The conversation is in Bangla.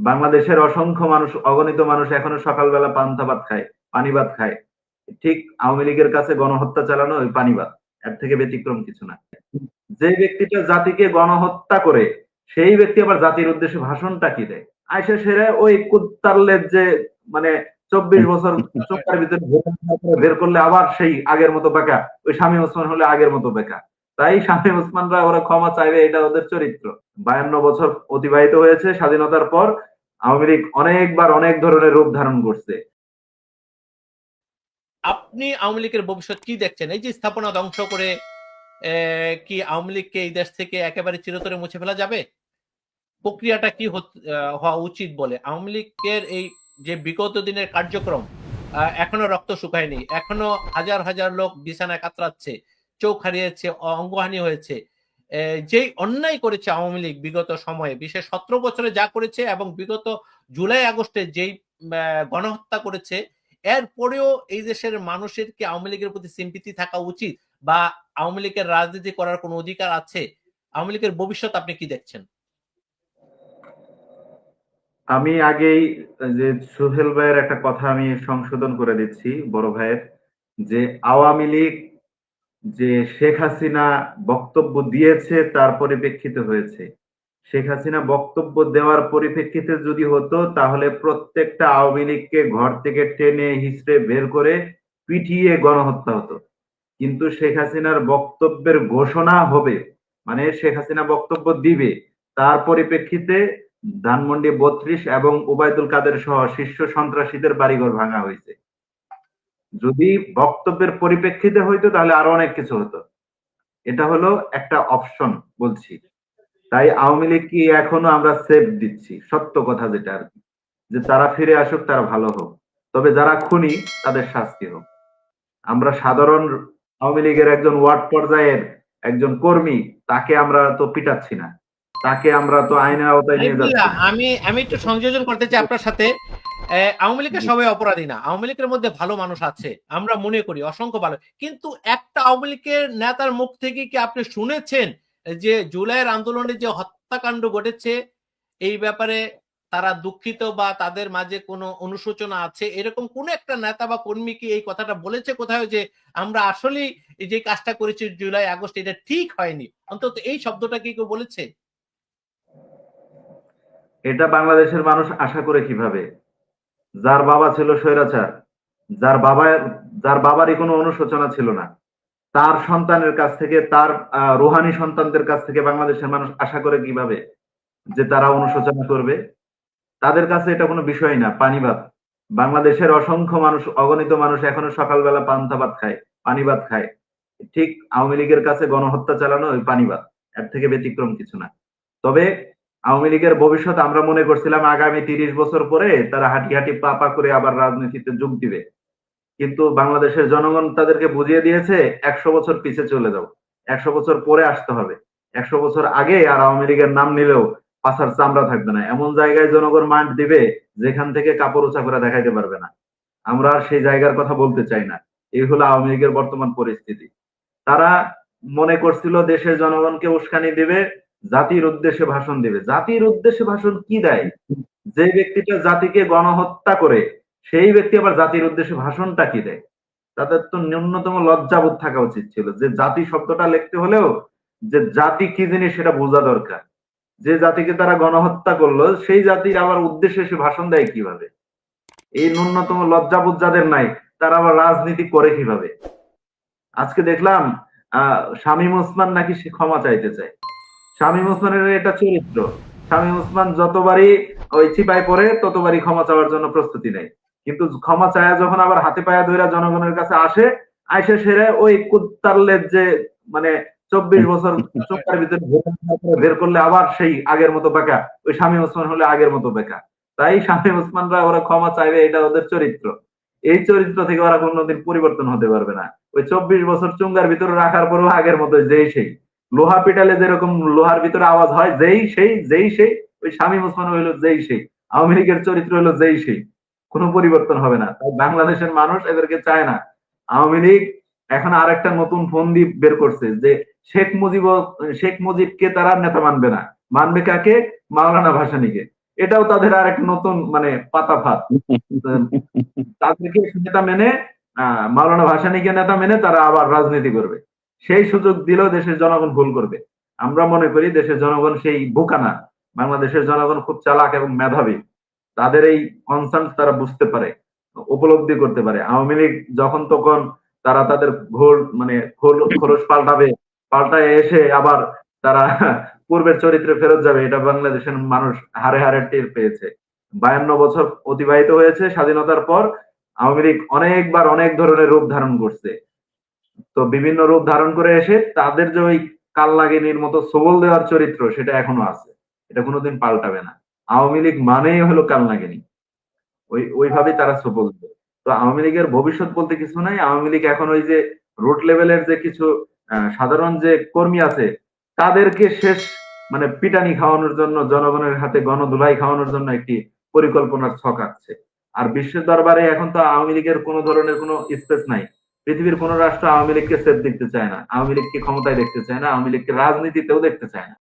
বাংলাদেশের অসংখ্য মানুষ, অগণিত মানুষ এখনো সকালবেলা পান্তা ভাত খায়, পানি ভাত খায়। ঠিক আওয়ামী লীগের কাছে গণহত্যা চালানো ওই পানি ভাত, এর থেকে ব্যতিক্রম কিছু না। যে ব্যক্তিটা জাতিকে গণহত্যা করে, সেই ব্যক্তি আবার জাতির উদ্দেশ্যে ভাষণটা কি দেয়? আয়সা সেরে ওই কুত্তার লেজ যে, মানে 24 বছর চোখের ভিতরে বের করলে আবার সেই আগের মতো বেকা। ওই শামীম ওসমান হলে আগের মতো বেকা। তাই শামীম ওসমানরা ওরা ক্ষমা চাইবে, এটা ওদের চরিত্র। 52 বছর অতিবাহিত হয়েছে স্বাধীনতার পর। আওয়ামী লীগ অনেকবার অনেক ধরনের রূপ ধারণ করছে। আপনি আওয়ামী লীগের ভবিষ্যৎ কি দেখছেন? এই যে স্থাপনা ধ্বংস করে কি আওয়ামী লীগকে এই দেশ থেকে একেবারে চিরতরে মুছে ফেলা যাবে? প্রক্রিয়াটা কি হওয়া উচিত বলে আওয়ামী লীগের এই যে বিগত দিনের কার্যক্রম এখনো রক্ত শুকায়নি, এখনো হাজার হাজার লোক বিছানায় কাতরাচ্ছে, চোখ হারিয়েছে, অঙ্গহানি হয়েছে। যেই অন্যায় করেছে আওয়ামী লীগ বিগত সময়ে, বিশেষ 17 বছরে যা করেছে এবং বিগত জুলাই আগস্টে যেই গণহত্যা করেছে, এরপরেও এই দেশের মানুষের কি আওয়ামী লীগের প্রতি সিম্পিতি থাকা উচিত, বা আওয়ামী লীগের রাজনীতি করার কোনো অধিকার আছে? আওয়ামী লীগের ভবিষ্যৎ আপনি কি দেখছেন? আমি আগেই যে সোহেল ভাইয়ের একটা কথা আমি সংশোধন করে দিচ্ছি, বড় ভাইয়ের, যে আওয়ামী লীগ যে শেখ হাসিনা বক্তব্য দিয়েছে তার পরিপ্রেক্ষিতে হয়েছে। শেখ হাসিনা বক্তব্য দেওয়ার পরিপ্রেক্ষিতে যদি হতো, তাহলে প্রত্যেকটা আওয়ামী লীগকে ঘর থেকে টেনে হিচড়ে বের করে পিটিয়ে গণহত্যা হতো। কিন্তু শেখ হাসিনার বক্তব্যের ঘোষণা হবে, মানে শেখ হাসিনা বক্তব্য দিবে, তার পরিপ্রেক্ষিতে ধানমন্ডি 32 এবং ওবায়দুল কাদের সহ শীর্ষ সন্ত্রাসীদের বাড়িঘর ভাঙা হয়েছে। যদি বক্তব্যের পরিপ্রেক্ষিতে হইতো তাহলে আরো অনেক কিছু হতো। এটা হলো একটা অপশন বলছি। তাই আওয়ামী লীগ কি এখনো আমরা সেফ দিচ্ছি, সত্য কথা যেটা আর কি, যে তারা ফিরে আসুক, তারা ভালো হোক। তবে যারা খুনি তাদের শাস্তি হোক। আমরা সাধারণ আওয়ামী লীগের একজন ওয়ার্ড পর্যায়ের একজন কর্মী, তাকে আমরা তো পিটাচ্ছি না, তাকে আমরা তো আইনের আওতায় নিয়ে আইবুল্লাহ, যাচ্ছি না। আমি আমি একটু সংযোজন করতে চাই আপনার সাথে। আওয়ামী লীগের সবাই অপরাধী না, আওয়ামী লীগের মধ্যে ভালো মানুষ আছে, আমরা মনে করি অসংখ্য ভালো। কিন্তু একটা আওয়ামী লীগের নেতার মুখ থেকে কি আপনি শুনেছেন যে জুলাইয়ের আন্দোলনে যে হত্যাকাণ্ড ঘটেছে এই ব্যাপারে তারা দুঃখিত বা তাদের মাঝে কোনো অনুশোচনা আছে, এরকম কোন একটা নেতা বা কর্মী কি এই কথাটা বলেছে কোথাও যে আমরা আসলেই যে কাজটা করেছি জুলাই আগস্ট এটা ঠিক হয়নি? অন্তত এই শব্দটা কি কেউ বলেছে? এটা বাংলাদেশের মানুষ আশা করে কিভাবে? যার বাবা ছিল স্বৈরাচার, যার বাবা, যার বাবারই কোনো অনুশোচনা ছিল না, তার সন্তানের কাছ থেকে, তার রুহানি সন্তানদের কাছ থেকে বাংলাদেশের মানুষ আশা করে কিভাবে যে তারা অনুশোচনা করবে? তাদের কাছে এটা কোনো বিষয় না, পানি ভাত। বাংলাদেশের অসংখ্য মানুষ, অগণিত মানুষ এখনো সকালবেলা পান্তা ভাত খায়, পানি ভাত খায়। ঠিক আওয়ামী লীগের কাছে গণহত্যা চালানো ওই পানি ভাত, এর থেকে ব্যতিক্রম কিছু না। তবে আওয়ামী লীগের ভবিষ্যৎ আমরা মনে করছিলাম আগামী 30 বছর পরে তারা হাঁটি হাঁটি পা পা করে আবার রাজনীতিতে যোগ দিবে। কিন্তু বাংলাদেশের জনগণ তাদেরকে বুঝিয়ে দিয়েছে 100 বছর পিছে চলে যাও, 100 বছর পরে আসতে হবে। 100 বছর আগে আর আওয়ামী লীগের নাম নিলেও পাছার চামড়া থাকবে না, এমন জায়গায় জনগণ মাঠ দিবে যেখান থেকে কাপড় উঁচা করে দেখাইতে পারবে না। আমরা আর সেই জায়গার কথা বলতে চাই না। এই হলো আওয়ামী লীগের বর্তমান পরিস্থিতি। তারা মনে করছিল দেশের জনগণকে উস্কানি দিবে, জাতির উদ্দেশ্যে ভাষণ দিবে। জাতির উদ্দেশ্যে ভাষণ কি দেয়? যে ব্যক্তিটা জাতিকে গণহত্যা করে, সেই ব্যক্তি আবার জাতির উদ্দেশ্যে ভাষণটা কি দেয়? তাদের তো ন্যূনতম লজ্জাবোধ থাকা উচিত ছিল, যে জাতি শব্দটা লিখতে হলেও যে জাতি কি জিনিস সেটা বোঝা দরকার। যে জাতিকে তারা গণহত্যা করলো, সেই জাতির আবার উদ্দেশ্যে সে ভাষণ দেয় কিভাবে? এই ন্যূনতম লজ্জাবোধ যাদের নাই, তারা আবার রাজনীতি করে কিভাবে? আজকে দেখলাম শামীম ওসমান নাকি সে ক্ষমা চাইতে চায়। শামীম ওসমানের এটা চরিত্র। শামীম ওসমান যতবারই ওই চিপায় পড়ে ততবারই ক্ষমা চাওয়ার জন্য প্রস্তুতি নেয়। কিন্তু ক্ষমা চায়া যখন আবার হাতে পায়ে ধরে জনগণের কাছে আসে, আইসা সেরে ওই কুত্তার লেজ যে, মানে 24 বছর চোখের ভিতরে বের করলে আবার সেই আগের মতো বেকা। ওই শামীম ওসমান হলে আগের মতো বেকা। তাই শামীম ওসমানরা ওরা ক্ষমা চাইবে, এটা ওদের চরিত্র। এই চরিত্র থেকে ওরা কোনোদিন পরিবর্তন হতে পারবে না। ওই 24 বছর চুঙ্গার ভিতরে রাখার পরেও আগের মতো যেই সেই। লোহা পিটালে যেরকম লোহার ভিতরে আওয়াজ হয়, যেই সেই যেই সেই, ওই শামীম ওসমান হইলো যেই সেই। আওয়ামী লীগের চরিত্র হলো যেই সেই, কোনো পরিবর্তন হবে না। তাই বাংলাদেশের মানুষ এদেরকে চায় না। আওয়ামী লীগ এখন আর একটা নতুন ফন্দি বের করছে, যে শেখ মুজিবকে তারা নেতা মানবে না। মানবে কাকে? মাওলানা ভাসানীকে। এটাও তাদের আরেক নতুন মানে পাতা ফাঁদ। তাদেরকে নেতা মেনে মাওলানা ভাসানীকে নেতা মেনে তারা আবার রাজনীতি করবে। সেই সুযোগ দিলেও দেশের জনগণ ভুল করবে। আমরা মনে করি দেশের জনগণ সেই বোকা না। বাংলাদেশের জনগণ খুব চালাক এবং মেধাবী। তাদের এই কনসার্ন তারা বুঝতে পারে, উপলব্ধি করতে পারে। আওয়ামী লীগ যখন তখন তারা তাদের ঘোর মানে খোলস পাল্টাবে, পাল্টায় এসে আবার তারা পূর্বের চরিত্রে ফেরত যাবে, এটা বাংলাদেশের মানুষ হারে হারে টের পেয়েছে। 52 বছর অতিবাহিত হয়েছে স্বাধীনতার পর, আওয়ামী লীগ অনেকবার অনেক ধরনের রূপ ধারণ করছে। তো বিভিন্ন রূপ ধারণ করে এসে তাদের যে ওই কালনাগিনীর মতো সবল দেওয়ার চরিত্র, সেটা এখনো আছে, এটা কোনোদিন পাল্টাবে না। আওয়ামী লীগ মানেই হলো কালনাগিনী, ওইভাবেই তারা সবল দেবে। তো আওয়ামী লীগের ভবিষ্যৎ বলতে কিছু নাই। আওয়ামী লীগ এখন ওই যে রুট লেভেলের যে কিছু সাধারণ যে কর্মী আছে, তাদেরকে শেষ মানে পিটানি খাওয়ানোর জন্য, জনগণের হাতে গণধুলাই খাওয়ানোর জন্য একটি পরিকল্পনার ছক আঁকছে। আর বিশ্বের দরবারে এখন তো আওয়ামী লীগের কোনো ধরনের কোনো স্পেস নাই। পৃথিবীর কোন রাষ্ট্র আওয়ামী লীগকে সেফ দেখতে চায় না, আওয়ামী লীগকে ক্ষমতায় দেখতে চায় না, আওয়ামী লীগকে রাজনীতিতেও দেখতে চায় না।